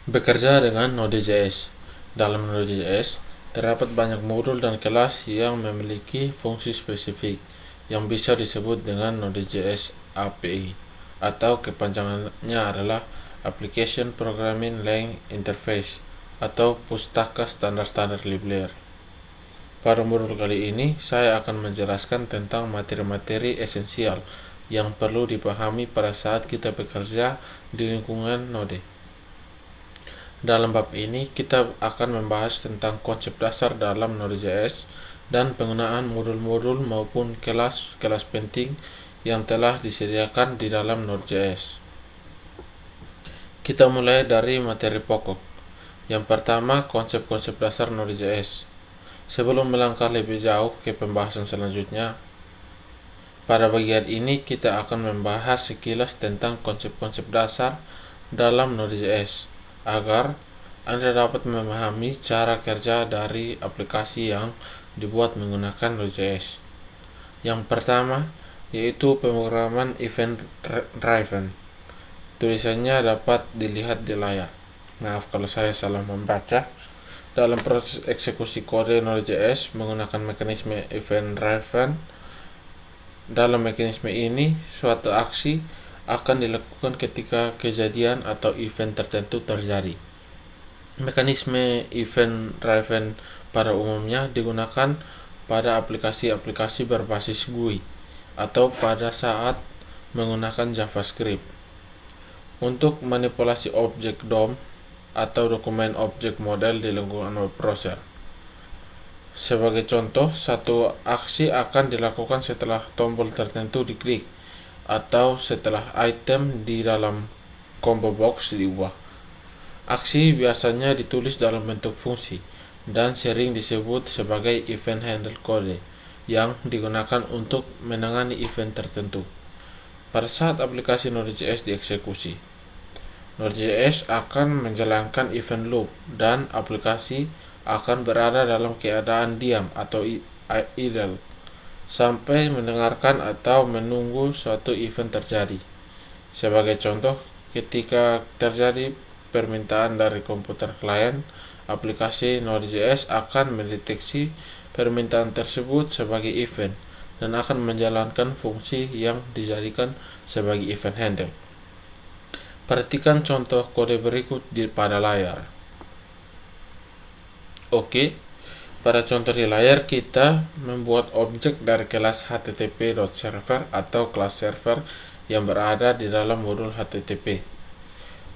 Bekerja dengan Node.js. Dalam Node.js, terdapat banyak modul dan kelas yang memiliki fungsi spesifik yang bisa disebut dengan Node.js API, atau kepanjangannya adalah Application Programming Language Interface atau Pustaka Standar-Standar Libler. Pada modul kali ini, saya akan menjelaskan tentang materi-materi esensial yang perlu dipahami pada saat kita bekerja di lingkungan Node. Dalam bab ini, kita akan membahas tentang konsep dasar dalam Node.js dan penggunaan modul-modul maupun kelas-kelas penting yang telah disediakan di dalam Node.js. Kita mulai dari materi pokok. Yang pertama, konsep-konsep dasar Node.js. Sebelum melangkah lebih jauh ke pembahasan selanjutnya, pada bagian ini kita akan membahas sekilas tentang konsep-konsep dasar dalam Node.js agar Anda dapat memahami cara kerja dari aplikasi yang dibuat menggunakan Node.js. Yang pertama yaitu pemrograman event driven. Tulisannya dapat dilihat di layar. Maaf kalau saya salah membaca. Dalam proses eksekusi kode Node.js menggunakan mekanisme event driven, dalam mekanisme ini, suatu aksi akan dilakukan ketika kejadian atau event tertentu terjadi. Mekanisme event driven pada umumnya digunakan pada aplikasi-aplikasi berbasis GUI atau pada saat menggunakan JavaScript untuk manipulasi objek DOM atau dokumen objek model di lingkungan web browser. Sebagai contoh, satu aksi akan dilakukan setelah tombol tertentu diklik atau setelah item di dalam combo box diubah. Aksi biasanya ditulis dalam bentuk fungsi dan sering disebut sebagai event handle code yang digunakan untuk menangani event tertentu. Pada saat aplikasi Node.js dieksekusi, Node.js akan menjalankan event loop dan aplikasi akan berada dalam keadaan diam atau idle sampai mendengarkan atau menunggu suatu event terjadi. Sebagai contoh, ketika terjadi permintaan dari komputer klien, aplikasi Node.js akan mendeteksi permintaan tersebut sebagai event dan akan menjalankan fungsi yang dijadikan sebagai event handle. Perhatikan contoh kode berikut pada layar. Oke, pada contoh di layar kita membuat objek dari kelas http.server atau kelas server yang berada di dalam modul HTTP.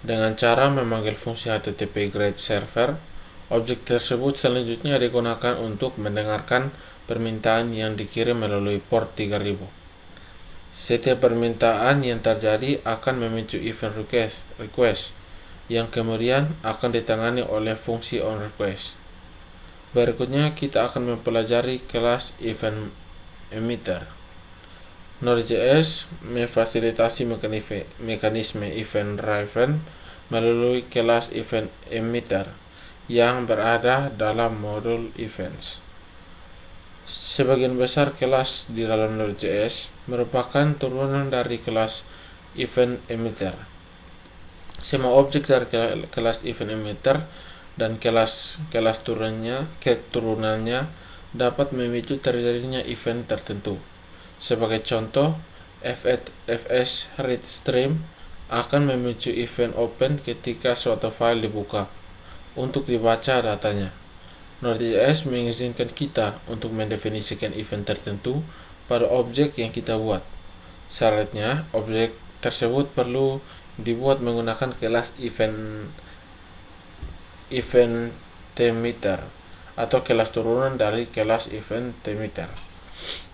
Dengan cara memanggil fungsi HTTP GRET server, objek tersebut selanjutnya digunakan untuk mendengarkan permintaan yang dikirim melalui port 3000. Setiap permintaan yang terjadi akan memicu event request yang kemudian akan ditangani oleh fungsi onRequest. Berikutnya kita akan mempelajari kelas event emitter. Node.js memfasilitasi mekanisme event driven melalui kelas event emitter yang berada dalam modul events. Sebagian besar kelas di dalam Node.js merupakan turunan dari kelas event emitter. Semua objek dari kelas event emitter dan kelas turunannya dapat memicu terjadinya event tertentu. Sebagai contoh, fs read stream akan memicu event open ketika suatu file dibuka untuk dibaca datanya. Node.js mengizinkan kita untuk mendefinisikan event tertentu pada objek yang kita buat. Syaratnya, objek tersebut perlu dibuat menggunakan kelas event emitter atau kelas turunan dari kelas event emitter.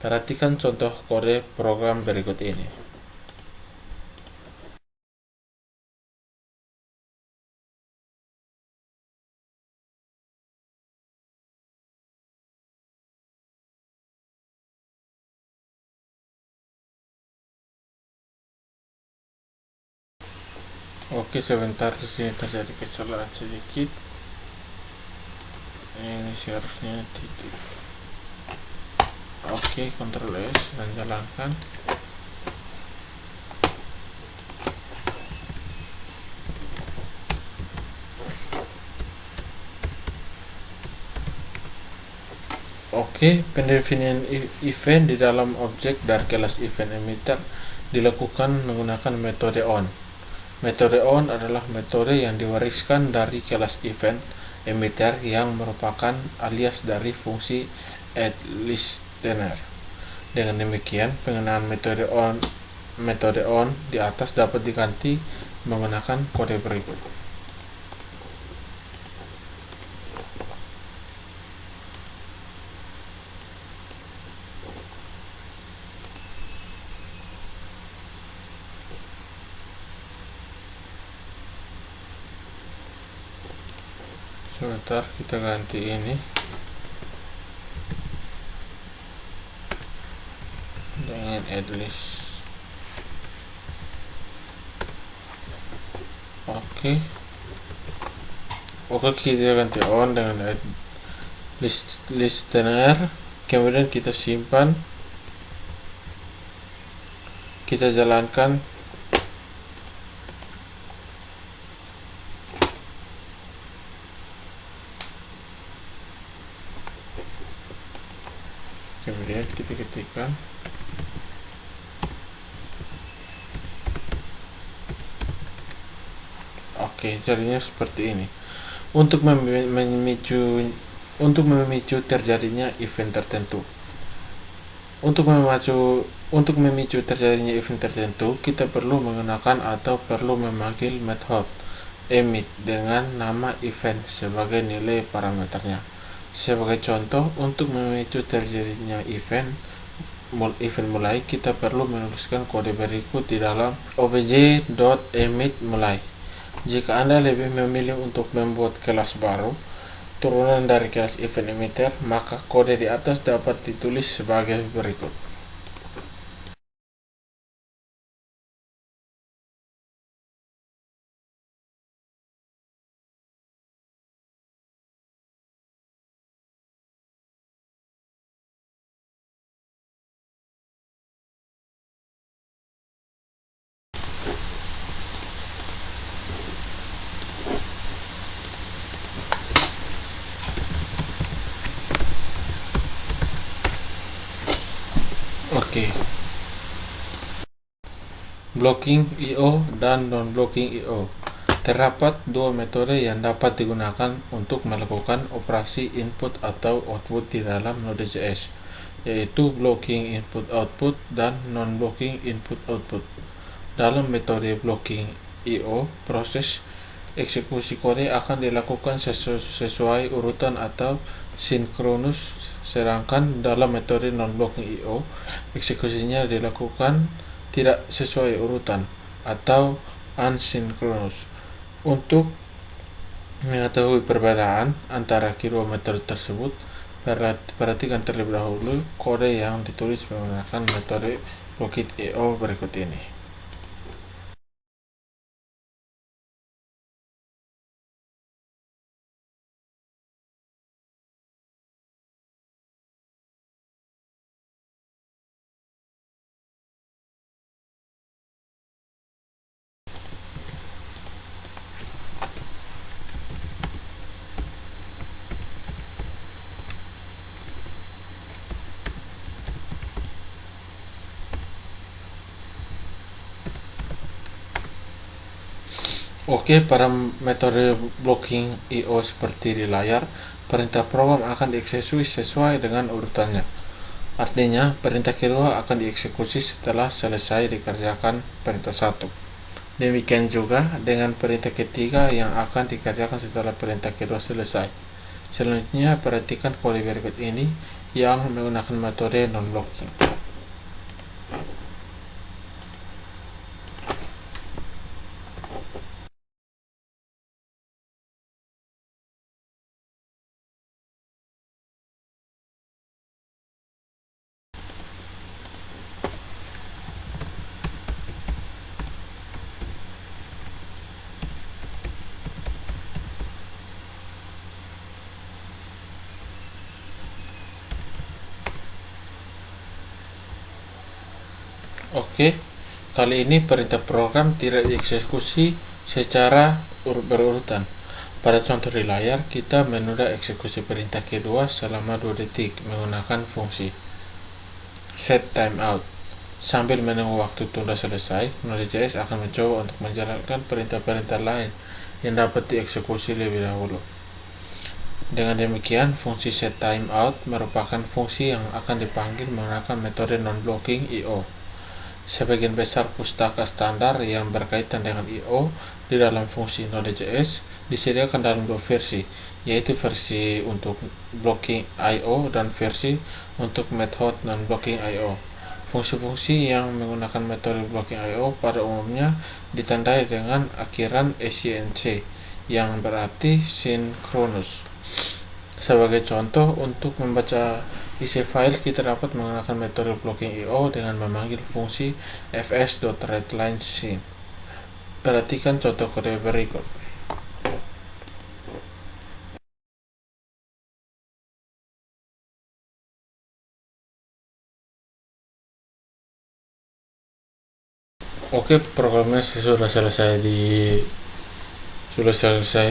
Perhatikan contoh kode program berikut ini. Oke, sebentar, di sini terjadi kesalahan sedikit. Ini seharusnya titik. Oke, Ctrl S dan jalankan. Oke, pendefinian event di dalam objek dari kelas event emitter dilakukan menggunakan metode on. Metode on adalah metode yang diwariskan dari kelas event emitter yang merupakan alias dari fungsi addListener. Dengan demikian, penggunaan metode on di atas dapat diganti menggunakan kode berikut. Sebentar, kita ganti ini dengan addList. Oke, kita ganti on dengan addListener. Kemudian kita simpan, kita jalankan. Kemudian kita ketikkan jadinya seperti ini. Untuk memicu terjadinya event tertentu. Untuk memicu terjadinya event tertentu, kita perlu menggunakan atau perlu memanggil method emit dengan nama event sebagai nilai parameternya. Sebagai contoh, untuk memicu terjadinya event mulai, kita perlu menuliskan kode berikut di dalam obj.emit mulai. Jika Anda lebih memilih untuk membuat kelas baru turunan dari kelas event emitter, maka kode di atas dapat ditulis sebagai berikut. Blocking I/O dan non-blocking I/O. Terdapat dua metode yang dapat digunakan untuk melakukan operasi input atau output di dalam Node.js, yaitu blocking input-output dan non-blocking input-output. Dalam metode blocking I/O, proses eksekusi kode akan dilakukan sesuai urutan atau sinkronus, sedangkan dalam metode non-blocking I/O, eksekusinya dilakukan tidak sesuai urutan atau asinkronus. Untuk mengetahui perbedaan antara kedua metode tersebut, perhatikan terlebih dahulu kode yang ditulis menggunakan metode blocking I/O berikut ini. Pada metode blocking I/O seperti di layar, perintah program akan dieksekusi sesuai dengan urutannya. Artinya, perintah kedua akan dieksekusi setelah selesai dikerjakan perintah satu. Demikian juga dengan perintah ketiga yang akan dikerjakan setelah perintah kedua selesai. Selanjutnya, perhatikan kode berikut ini yang menggunakan metode non-blocking. Kali ini perintah program tidak dieksekusi secara berurutan. Pada contoh di layar, kita menunda eksekusi perintah kedua selama 2 detik menggunakan fungsi set timeout. Sambil menunggu waktu tunda selesai, Node.js akan mencoba untuk menjalankan perintah-perintah lain yang dapat dieksekusi lebih dahulu. Dengan demikian, fungsi set timeout merupakan fungsi yang akan dipanggil menggunakan metode non-blocking I/O. Sebagian besar pustaka standar yang berkaitan dengan I/O di dalam fungsi Node.js disediakan dalam dua versi, yaitu versi untuk blocking I/O dan versi untuk method non-blocking I/O. Fungsi-fungsi yang menggunakan metode blocking I/O pada umumnya ditandai dengan akhiran async, yang berarti sinkronus. Sebagai contoh, untuk membaca isi file, kita dapat menggunakan metode blocking I/O dengan memanggil fungsi fs.readLineSyn. Perhatikan contoh kode berikut. Oke, programnya sudah selesai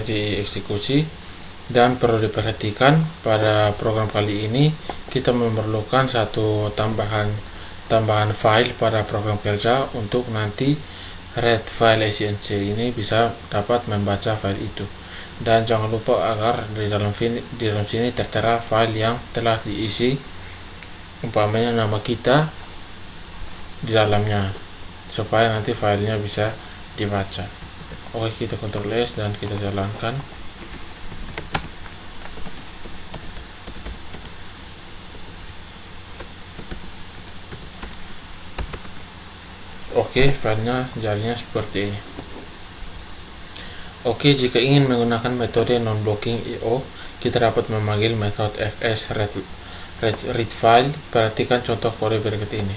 dieksekusi, dan perlu diperhatikan pada program kali ini kita memerlukan satu tambahan file pada program kerja untuk nanti read file async ini bisa dapat membaca file itu. Dan jangan lupa agar di dalam sini tertera file yang telah diisi, umpamanya nama kita di dalamnya, supaya nanti filenya bisa dibaca. Oke, kita Ctrl S dan kita jalankan. Oke, filenya jadinya seperti ini. Oke, jika ingin menggunakan metode non-blocking I/O, kita dapat memanggil metode fs read file. Perhatikan contoh kode berikut ini.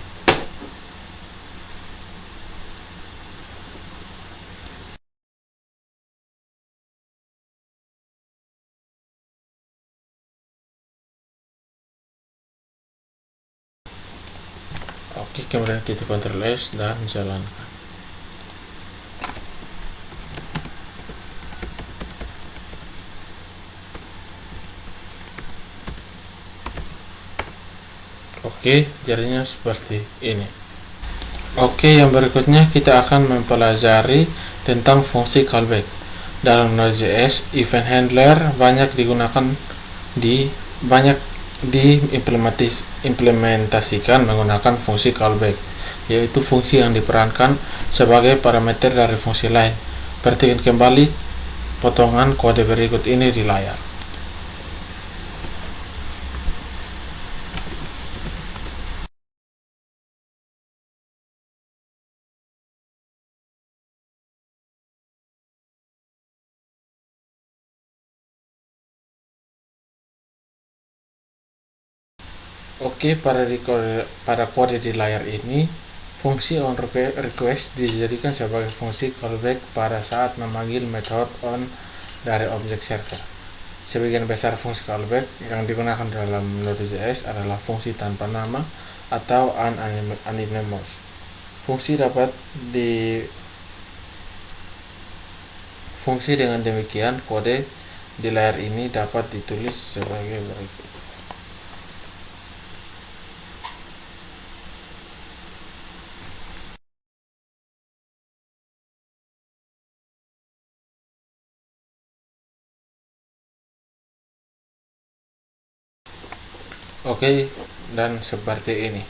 Oke, kemudian kita Ctrl S dan jalankan. Oke, jadinya seperti ini. Oke, yang berikutnya kita akan mempelajari tentang fungsi callback. Dalam Node.js, event handler banyak diimplementasikan menggunakan fungsi callback, yaitu fungsi yang diperankan sebagai parameter dari fungsi lain. Perhatikan kembali potongan kode berikut ini di layar. Oke, pada kode di layar ini, fungsi onRequest dijadikan sebagai fungsi callback pada saat memanggil metode on dari objek server. Sebagian besar fungsi callback yang digunakan dalam Node.js adalah fungsi tanpa nama atau anonymous. Fungsi dengan demikian, kode di layar ini dapat ditulis sebagai berikut. Oke, dan seperti ini.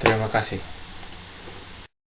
Terima kasih.